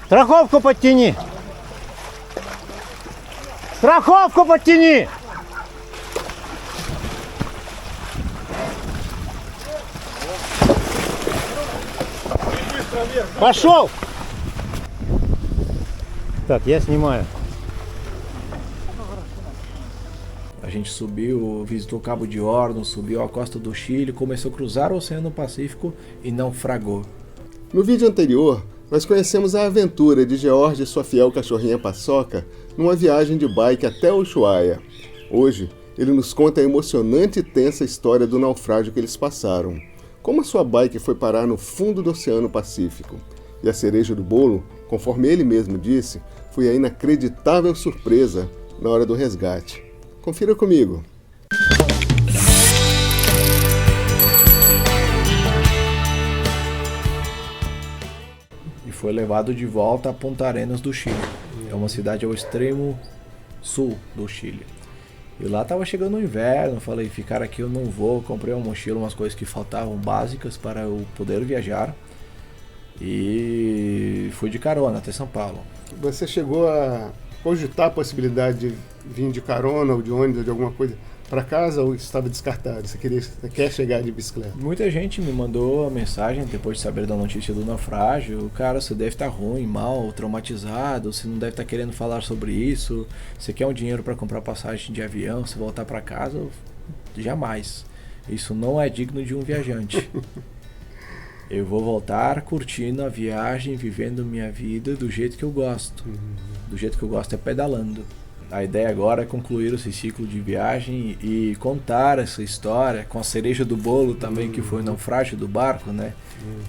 Страховку подтяни! Страховку подтяни! Пошел! Так, я снимаю. A gente subiu, visitou o Cabo de Hornos, subiu a costa do Chile, começou a cruzar o Oceano Pacífico e naufragou. No vídeo anterior, nós conhecemos a aventura de George e sua fiel cachorrinha Paçoca numa viagem de bike até Ushuaia. Hoje, ele nos conta a emocionante e tensa história do naufrágio que eles passaram. Como a sua bike foi parar no fundo do Oceano Pacífico. E a cereja do bolo, conforme ele mesmo disse, foi a inacreditável surpresa na hora do resgate. Confira comigo. E foi levado de volta a Punta Arenas do Chile. É uma cidade ao extremo sul do Chile. E lá estava chegando o inverno, falei, ficar aqui eu não vou, comprei uma mochila, umas coisas que faltavam básicas para eu poder viajar. E fui de carona até São Paulo. Você chegou a cogitar a possibilidade de vir de carona ou de ônibus ou de alguma coisa para casa ou estava descartado? Você quer chegar de bicicleta? Muita gente me mandou a mensagem depois de saber da notícia do naufrágio. Cara, você deve estar ruim, mal, traumatizado, você não deve estar querendo falar sobre isso. Você quer um dinheiro para comprar passagem de avião, se voltar para casa? Jamais. Isso não é digno de um viajante. Eu vou voltar curtindo a viagem, vivendo minha vida do jeito que eu gosto. Do jeito que eu gosto é pedalando. A ideia agora é concluir esse ciclo de viagem e contar essa história com a cereja do bolo também, que foi o naufrágio do barco, né?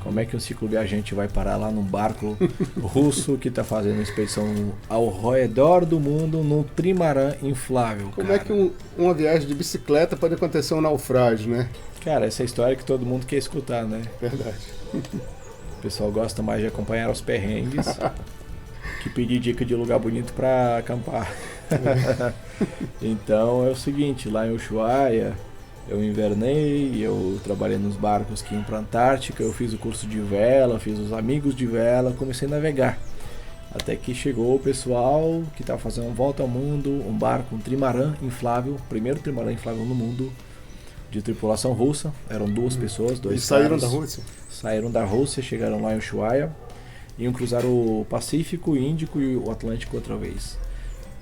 Como é que um ciclo viajante vai parar lá num barco russo que está fazendo uma expedição ao redor do mundo num trimarã inflável, Como cara. é que uma viagem de bicicleta pode acontecer um naufrágio, né? Cara, essa é a história que todo mundo quer escutar, né? Verdade. O pessoal gosta mais de acompanhar os perrengues que pedir dica de lugar bonito para acampar. Então é o seguinte, lá em Ushuaia eu invernei, eu trabalhei nos barcos que iam para a Antártica, eu fiz o curso de vela, fiz os amigos de vela, comecei a navegar. Até que chegou o pessoal que estava fazendo uma volta ao mundo, um barco, um trimarã inflável, primeiro trimarã inflável no mundo, de tripulação russa, eram duas pessoas, dois Eles saíram caras. da Rússia? Saíram da Rússia, chegaram lá em Ushuaia, iam cruzar o Pacífico, o Índico e o Atlântico outra vez.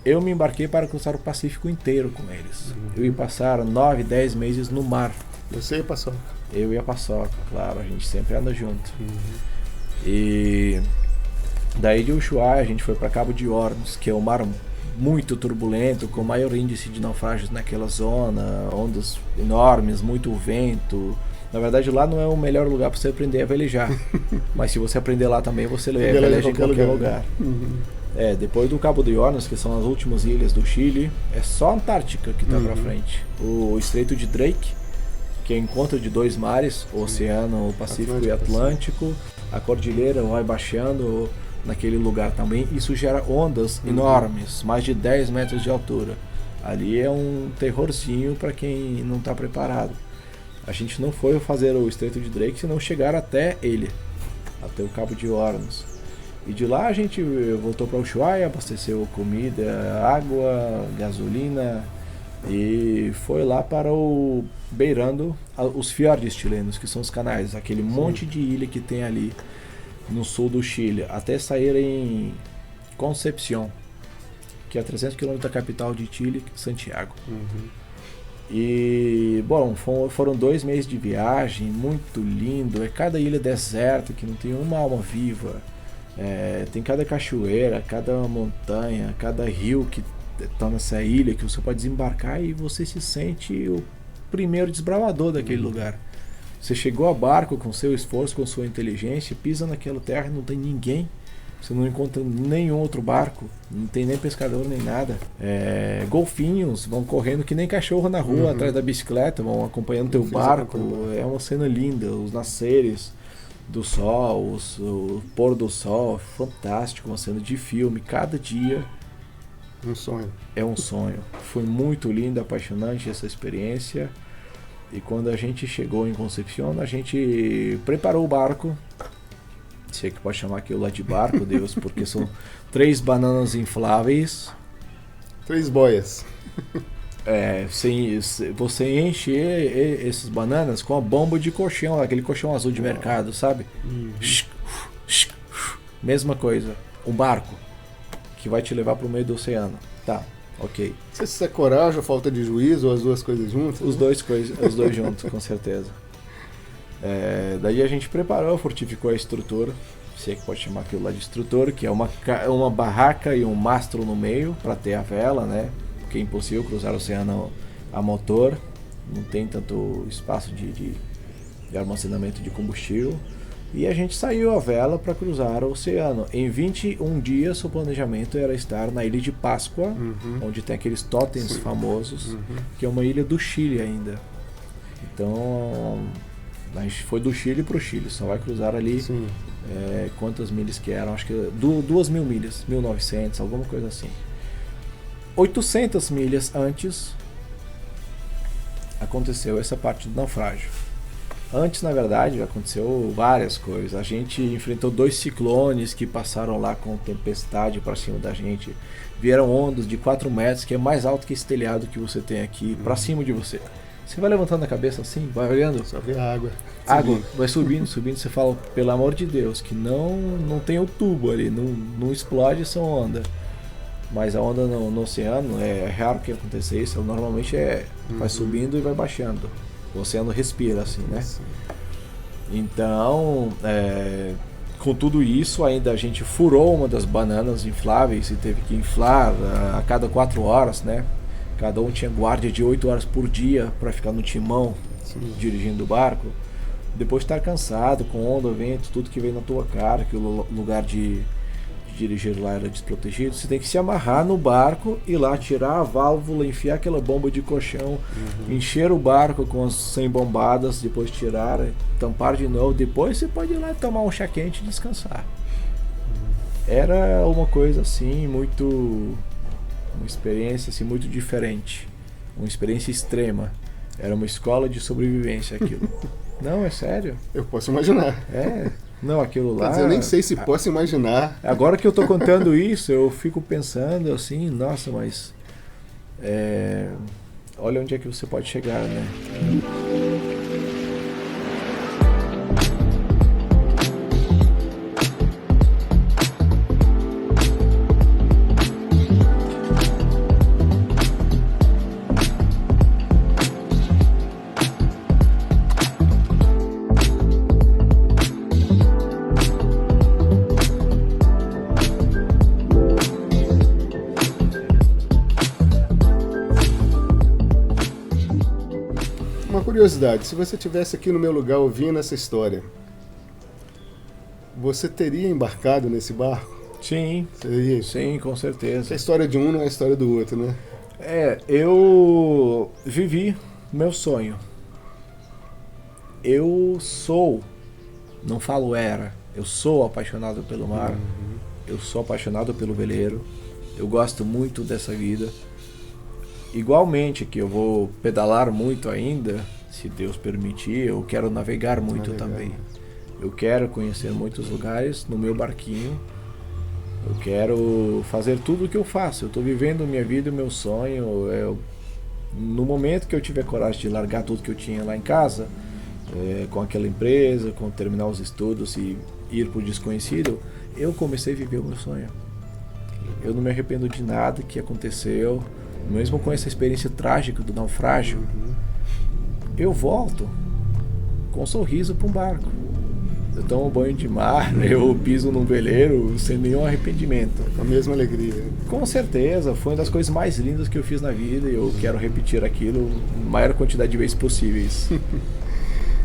Eu me embarquei para cruzar o Pacífico inteiro com eles. Eu ia passar 9, 10 meses no mar. Você e Paçoca? Eu e a Paçoca, claro, a gente sempre anda junto. E daí de Ushuaia a gente foi para Cabo de Hornos, que é um mar muito turbulento, com maior índice de naufrágios naquela zona, ondas enormes, muito vento. Na verdade lá não é o melhor lugar para você aprender a velejar, mas se você aprender lá também você veleja em qualquer lugar. Depois do Cabo de Hornos, que são as últimas ilhas do Chile, é só a Antártica que está para frente. O Estreito de Drake, que é o encontro de dois mares, o Oceano Pacífico e Atlântico, a cordilheira vai baixando naquele lugar também, isso gera ondas enormes, mais de 10 metros de altura. Ali é um terrorzinho para quem não está preparado. A gente não foi fazer o Estreito de Drake senão chegar até ele, até o Cabo de Hornos. E de lá a gente voltou para Ushuaia, abasteceu comida, água, gasolina e foi lá para o beirando os fiordes chilenos, que são os canais, aquele monte de ilha que tem ali no sul do Chile, até sair em Concepción, que é a 300 km da capital de Chile, Santiago. E, bom, foram 2 meses de viagem, muito lindo, é cada ilha deserta que não tem uma alma viva. Tem cada cachoeira, cada montanha, cada rio que está nessa ilha que você pode desembarcar e você se sente o primeiro desbravador daquele lugar. Você chegou a barco com seu esforço, com sua inteligência, pisa naquela terra, não tem ninguém, você não encontra nenhum outro barco, não tem nem pescador nem nada. Golfinhos vão correndo que nem cachorro na rua atrás da bicicleta, vão acompanhando teu barco. É uma cena linda, os nasceres do sol, o pôr do sol, fantástico, uma cena de filme, cada dia um sonho. É um sonho. Foi muito lindo, apaixonante essa experiência. E quando a gente chegou em Concepción, a gente preparou o barco se é que pode chamar aquilo lá de barco, Deus, porque são 3 bananas infláveis. 3 boias. Você enche essas bananas com a bomba de colchão, aquele colchão azul de mercado, sabe? Mesma coisa, um barco que vai te levar para o meio do oceano. Tá, ok. Não sei se isso é coragem ou falta de juízo ou as duas coisas juntas. Os dois juntos, com certeza. Daí a gente preparou, fortificou a estrutura, se é que pode chamar aquilo lá de estrutura, que é uma barraca e um mastro no meio para ter a vela, né? Porque é impossível cruzar o oceano a motor, não tem tanto espaço de armazenamento de combustível. E a gente saiu a vela para cruzar o oceano. Em 21 dias, o planejamento era estar na ilha de Páscoa, onde tem aqueles totens famosos, que é uma ilha do Chile ainda. Então, a gente foi do Chile para o Chile, só vai cruzar ali quantas milhas que eram, acho que 2.000 milhas, 1.900, alguma coisa assim. 800 milhas antes aconteceu essa parte do naufrágio. Antes, na verdade, aconteceu várias coisas. A gente enfrentou 2 ciclones que passaram lá com tempestade para cima da gente. Vieram ondas de 4 metros, que é mais alto que esse telhado que você tem aqui, para cima de você. Você vai levantando a cabeça assim, vai olhando. Só vê a água. Água, vai subindo. Você fala, pelo amor de Deus, que não tem o tubo ali, não explode essa onda. Mas a onda no oceano, é raro que aconteça isso, normalmente vai subindo e vai baixando. O oceano respira assim, né? Então, com tudo isso, ainda a gente furou uma das bananas infláveis e teve que inflar a cada 4 horas, né? Cada um tinha guarda de 8 horas por dia para ficar no timão, dirigindo o barco. Depois de estar cansado, com onda, vento, tudo que vem na tua cara, que o lugar de dirigir lá era desprotegido, você tem que se amarrar no barco e lá tirar a válvula, enfiar aquela bomba de colchão, encher o barco com as 100 bombadas, depois tirar, tampar de novo, depois você pode ir lá tomar um chá quente e descansar. Era uma coisa assim, uma experiência assim, muito diferente, uma experiência extrema. Era uma escola de sobrevivência aquilo. Não, é sério. Eu posso imaginar. Não, aquilo lá... Mas eu nem sei se posso imaginar. Agora que eu tô contando isso, eu fico pensando assim, nossa, mas... olha onde é que você pode chegar, né? Curiosidade, se você estivesse aqui no meu lugar ouvindo essa história, você teria embarcado nesse barco? Sim, Seria? Sim, com certeza. A história de um não é a história do outro, né? Eu vivi meu sonho. Eu sou, não falo era, eu sou apaixonado pelo mar, eu sou apaixonado pelo veleiro, eu gosto muito dessa vida. Igualmente que eu vou pedalar muito ainda, se Deus permitir, eu quero navegar muito também. Eu quero conhecer muitos lugares no meu barquinho. Eu quero fazer tudo o que eu faço. Eu estou vivendo minha vida, o meu sonho. No momento que eu tiver coragem de largar tudo que eu tinha lá em casa, com aquela empresa, com terminar os estudos e ir para o desconhecido, eu comecei a viver o meu sonho. Eu não me arrependo de nada que aconteceu. Mesmo com essa experiência trágica do naufrágio, eu volto com um sorriso para um barco. Eu tomo banho de mar, eu piso num veleiro sem nenhum arrependimento. Com a mesma alegria. Com certeza, foi uma das coisas mais lindas que eu fiz na vida e eu quero repetir aquilo a maior quantidade de vezes possíveis.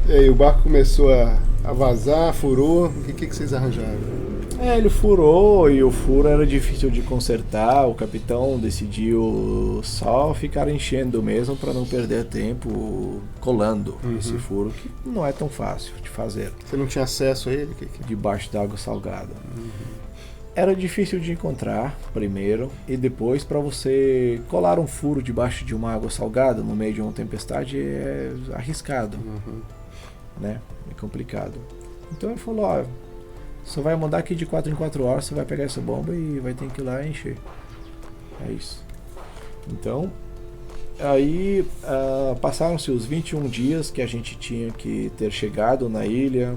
E aí, o barco começou a vazar, furou, o que vocês arranjaram? Ele furou e o furo era difícil de consertar. O capitão decidiu só ficar enchendo mesmo para não perder tempo colando esse furo, que não é tão fácil de fazer. Você não tinha acesso a ele? Debaixo da água salgada. Era difícil de encontrar, primeiro, e depois para você colar um furo debaixo de uma água salgada no meio de uma tempestade é arriscado, né? É complicado. Então ele falou, Só vai mandar aqui de 4 em 4 horas, você vai pegar essa bomba e vai ter que ir lá encher. É isso. Então, aí passaram-se os 21 dias que a gente tinha que ter chegado na ilha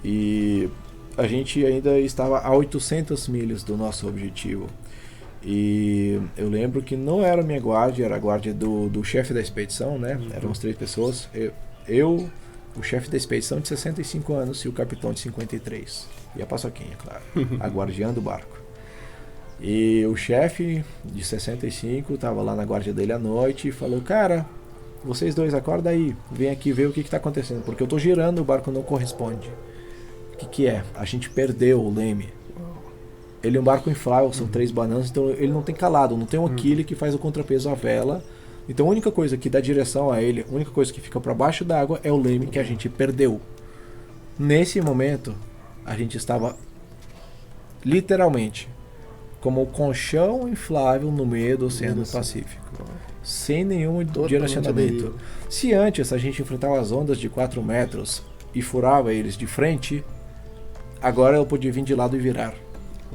e a gente ainda estava a 800 milhas do nosso objetivo. E eu lembro que não era a minha guarda, era a guarda do chefe da expedição, né? Éramos 3 pessoas. Eu, o chefe da expedição de 65 anos e o capitão de 53. E a Paçoquinha, claro. A guardiã do barco. E o chefe de 65 estava lá na guarda dele à noite e falou: cara, vocês dois acorda aí, vem aqui ver o que está acontecendo, porque eu estou girando, o barco não corresponde. O que é? A gente perdeu o leme. Ele é um barco inflável, são 3 bananas, então ele não tem calado, não tem um quile que faz o contrapeso à vela. Então a única coisa que dá direção a ele, a única coisa que fica para baixo da água é o leme que a gente perdeu. Nesse momento, a gente estava literalmente como um colchão inflável no meio do Oceano Pacífico, sem nenhum direcionamento. Se antes a gente enfrentava as ondas de 4 metros e furava eles de frente, agora ela podia vir de lado e virar.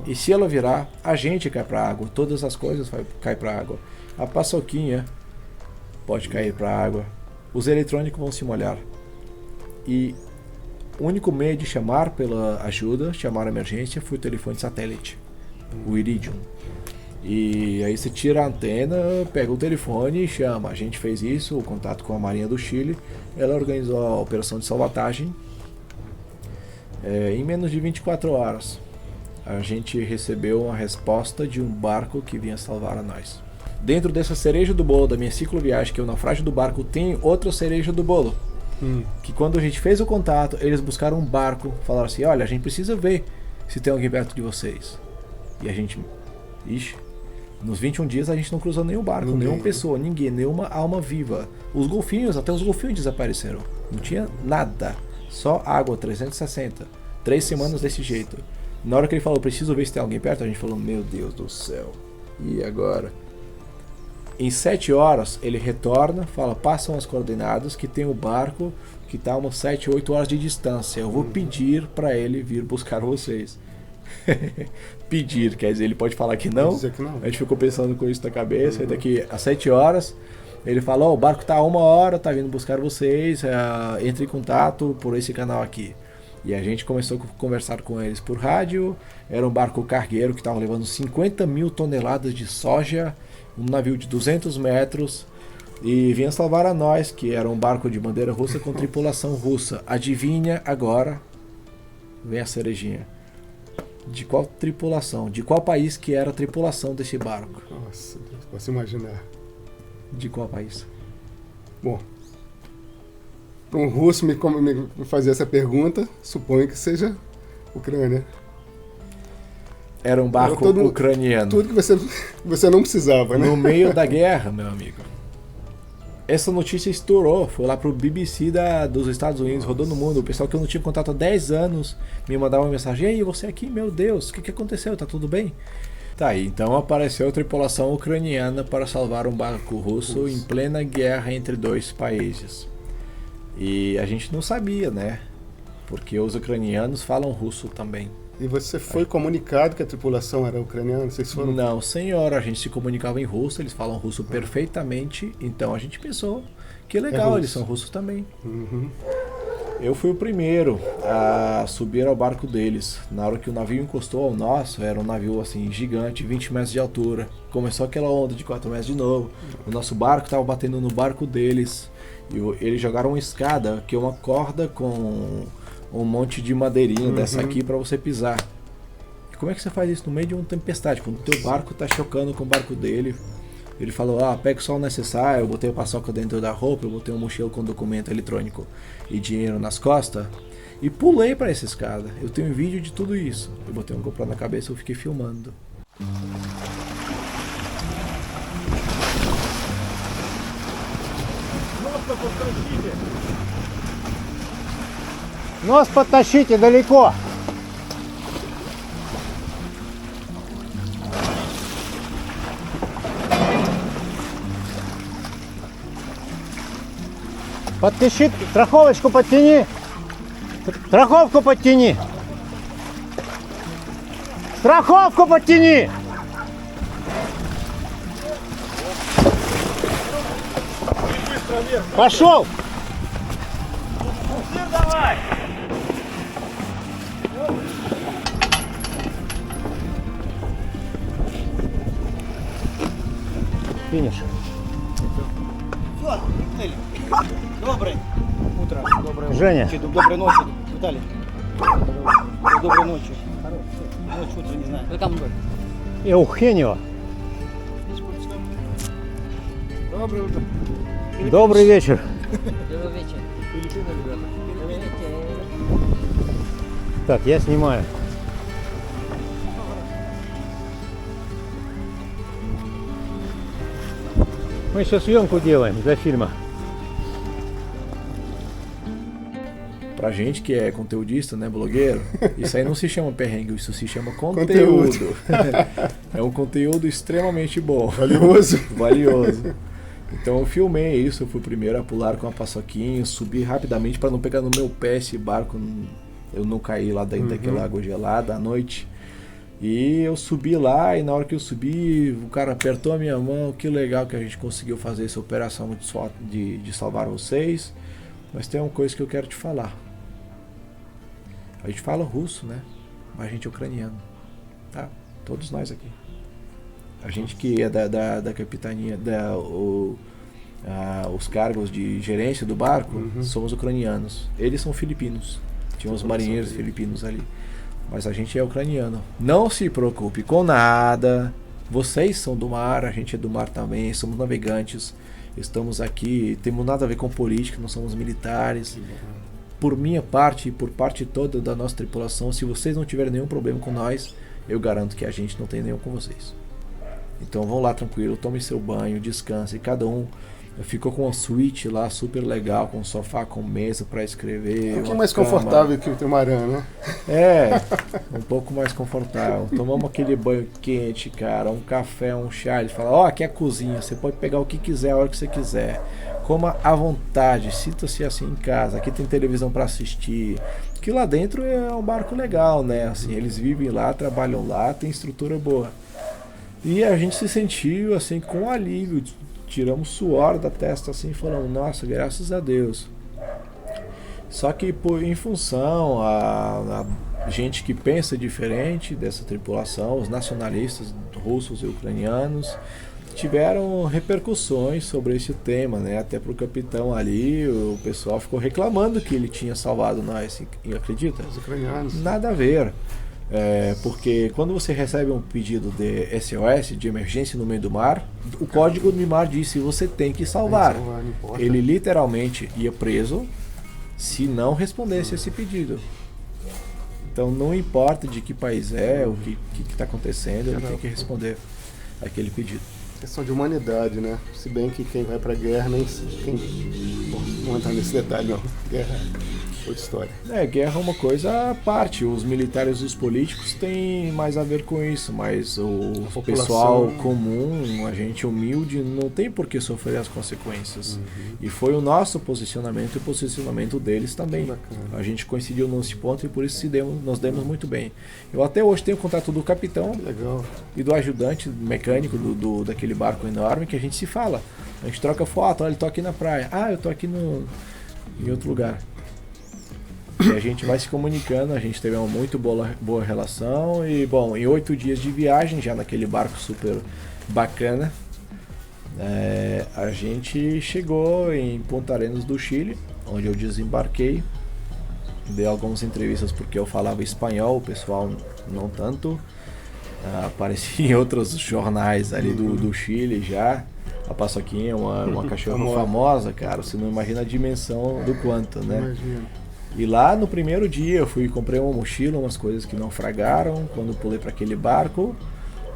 E se ela virar, a gente cai para a água, todas as coisas caem para a água. A Paçoquinha pode cair para a água, os eletrônicos vão se molhar. E o único meio de chamar pela ajuda, chamar a emergência, foi o telefone satélite, o Iridium. E aí você tira a antena, pega o telefone e chama. A gente fez isso, o contato com a Marinha do Chile, ela organizou a operação de salvatagem. Em menos de 24 horas. A gente recebeu uma resposta de um barco que vinha salvar a nós. Dentro dessa cereja do bolo da minha cicloviagem, que é o naufrágio do barco, tem outra cereja do bolo. Que quando a gente fez o contato, eles buscaram um barco, falaram assim: olha, a gente precisa ver se tem alguém perto de vocês. E a gente, nos 21 dias a gente não cruzou nenhum barco, nenhuma pessoa, ninguém, nenhuma alma viva. Os golfinhos, até os golfinhos desapareceram. Não tinha nada, só água, 360. 3 semanas desse jeito. Na hora que ele falou: preciso ver se tem alguém perto, a gente falou: meu Deus do céu, e agora? Em 7 horas ele retorna, fala: passam as coordenadas que tem o barco que está a umas 7, 8 horas de distância. Eu vou pedir para ele vir buscar vocês. Pedir, quer dizer, ele pode falar que não. A gente ficou pensando com isso na cabeça. E daqui a 7 horas ele falou: o barco está a 1 hora, está vindo buscar vocês, entre em contato por esse canal aqui. E a gente começou a conversar com eles por rádio. Era um barco cargueiro que estava levando 50 mil toneladas de soja, um navio de 200 metros, e vinha salvar a nós, que era um barco de bandeira russa com tripulação russa. Adivinha agora, vem a cerejinha, de qual tripulação, de qual país que era a tripulação desse barco? Nossa, posso imaginar. De qual país? Bom, para um russo me fazer essa pergunta, suponho que seja Ucrânia. Era um barco ucraniano. Tudo que você não precisava, né? No meio da guerra, meu amigo. Essa notícia estourou, foi lá pro BBC dos Estados Unidos, rodou no mundo. O pessoal que eu não tive contato há 10 anos me mandava uma mensagem: e aí, você aqui, meu Deus, o que aconteceu? Tá tudo bem? Tá aí, então apareceu a tripulação ucraniana para salvar um barco russo em plena guerra entre 2 países. E a gente não sabia, né? Porque os ucranianos falam russo também. E você foi comunicado que a tripulação era ucraniana? Vocês foram? Não, senhor, a gente se comunicava em russo, eles falam russo perfeitamente, então a gente pensou que legal, eles são russos também. Eu fui o primeiro a subir ao barco deles. Na hora que o navio encostou ao nosso, era um navio assim gigante, 20 metros de altura. Começou aquela onda de 4 metros de novo. O nosso barco estava batendo no barco deles. E eles jogaram uma escada, que é uma corda com um monte de madeirinha dessa aqui para você pisar. E como é que você faz isso no meio de uma tempestade? Quando o teu barco tá chocando com o barco dele. Ele falou: pega só o necessário. Eu botei a paçoca dentro da roupa, eu botei um mochila com documento eletrônico e dinheiro nas costas e pulei para essa escada. Eu tenho um vídeo de tudo isso. Eu botei um GoPro na cabeça e eu fiquei filmando. Нос подтащите далеко. Подтащи, страховочку подтяни. Страховку подтяни. Страховку подтяни! Пошел! Финиш. Все, цели. Доброе утро, доброе Женя. доброй ночи, Виталий. Доброй ночи. Ночь, утро, не знаю. Welcome back. Евхенио. Доброе утро. Добрый вечер. Добрый вечер. Добрый вечер. Так, я снимаю. Мы сейчас съемку делаем для фильма. Pra gente que é conteudista, né, blogueiro, isso aí não se chama perrengue, isso se chama conteúdo. É um conteúdo extremamente bom. Valioso. Valioso. Então eu filmei isso, eu fui o primeiro a pular com a paçoquinha, subi rapidamente para não pegar no meu pé esse barco, eu não caí lá dentro daquela água gelada à noite. E eu subi lá e na hora que eu subi, o cara apertou a minha mão, que legal que a gente conseguiu fazer essa operação de salvar vocês. Mas tem uma coisa que eu quero te falar. A gente fala russo, né? Mas a gente é ucraniano, tá? Todos nós aqui. A gente que é da capitania, os cargos de gerência do barco, somos ucranianos. Eles são filipinos. Tinha uns marinheiros filipinos ali. Mas a gente é ucraniano. Não se preocupe com nada. Vocês são do mar, a gente é do mar também. Somos navegantes. Estamos aqui, temos nada a ver com política, nós somos militares. Por minha parte e por parte toda da nossa tripulação, se vocês não tiverem nenhum problema com nós, eu garanto que a gente não tem nenhum com vocês. Então vão lá tranquilo, tomem seu banho, descansem. Cada um ficou com uma suíte lá super legal, com sofá, com mesa para escrever. Um pouquinho uma mais cama. confortável que o Trimarã, né? É, um pouco mais confortável. Tomamos aquele banho quente, cara, um café, um chá. Ele fala, ó, aqui é a cozinha, você pode pegar o que quiser, a hora que você quiser. Coma à vontade, sinta-se assim em casa. Aqui tem televisão para assistir. Que lá dentro é um barco legal, né? Assim, eles vivem lá, trabalham lá, tem estrutura boa. E a gente se sentiu assim com alívio. Tiramos suor da testa assim, falando, nossa, graças a Deus. Só que em função a gente que pensa diferente dessa tripulação, os nacionalistas russos e ucranianos, tiveram repercussões sobre esse tema, né? Até pro capitão ali, o pessoal ficou reclamando que ele tinha salvado nós, acredita? Os ucranianos. Nada a ver. Porque quando você recebe um pedido de SOS, de emergência no meio do mar, o código do mar diz que você tem que salvar. Não importa. Ele literalmente ia preso se não respondesse esse pedido. Então não importa de que país é, o que está acontecendo, ele tem que responder aquele pedido. Questão de humanidade, né? Se bem que quem vai pra guerra nem... Bom, não vou entrar nesse detalhe, não. Guerra é outra história. Guerra é uma coisa à parte. Os militares e os políticos têm mais a ver com isso, mas o pessoal comum, a gente humilde, não tem por que sofrer as consequências. E foi o nosso posicionamento e o posicionamento deles também. Bacana. A gente coincidiu nesse ponto e por isso nós demos muito bem. Eu até hoje tenho contato do capitão Legal. e do ajudante mecânico daquele barco enorme, que a gente se fala. A gente troca foto, olha, ele tô aqui na praia. Ah, eu tô aqui em outro lugar. E a gente vai se comunicando, a gente teve uma muito boa relação. E, bom, em 8 dias de viagem, já naquele barco super bacana, a gente chegou em Punta Arenas do Chile, onde eu desembarquei. Dei algumas entrevistas porque eu falava espanhol, o pessoal não tanto. Apareci em outros jornais ali do Chile já. A Paçoquinha é uma cachorra famosa, cara. Você não imagina a dimensão do quanto, né? Imagino. E lá no primeiro dia eu comprei uma mochila, umas coisas que naufragaram quando pulei para aquele barco.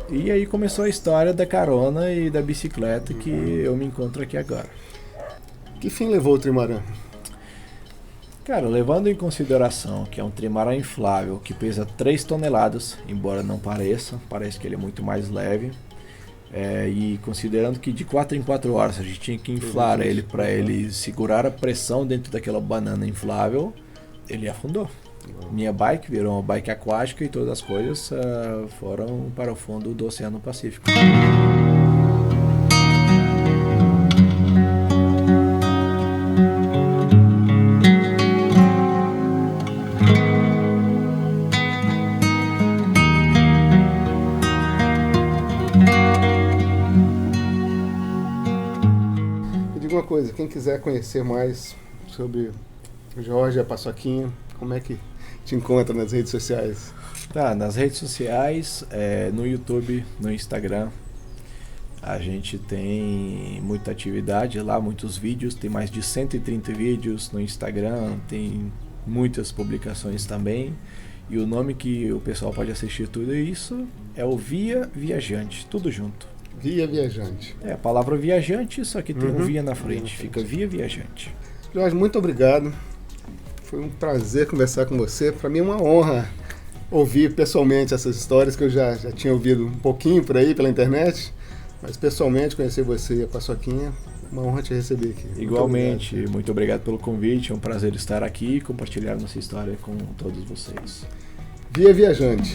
E aí começou a história da carona e da bicicleta que eu me encontro aqui agora. Que fim levou o Trimarã? Cara, levando em consideração que é um trimarã inflável que pesa 3 toneladas, embora não pareça, parece que ele é muito mais leve. E considerando que de 4 em 4 horas a gente tinha que inflar ele para ele segurar a pressão dentro daquela banana inflável, ele afundou. Minha bike virou uma bike aquática e todas as coisas foram para o fundo do Oceano Pacífico. Me diga uma coisa, quem quiser conhecer mais sobre o Jorge e a Paçoquinha, como é que te encontra nas redes sociais? Tá, nas redes sociais, no YouTube, no Instagram, a gente tem muita atividade lá, muitos vídeos, tem mais de 130 vídeos no Instagram, tem muitas publicações também. E o nome que o pessoal pode assistir tudo isso é o Via Viajante, tudo junto. Via Viajante. É a palavra viajante, só que tem um via na frente, na fica Via Viajante. Jorge, muito obrigado. Foi um prazer conversar com você. Para mim é uma honra ouvir pessoalmente essas histórias que eu já tinha ouvido um pouquinho por aí pela internet, mas pessoalmente conhecer você e a Paçoquinha, uma honra te receber aqui. Igualmente, muito obrigado pelo convite, é um prazer estar aqui e compartilhar nossa história com todos vocês. Via Viajante.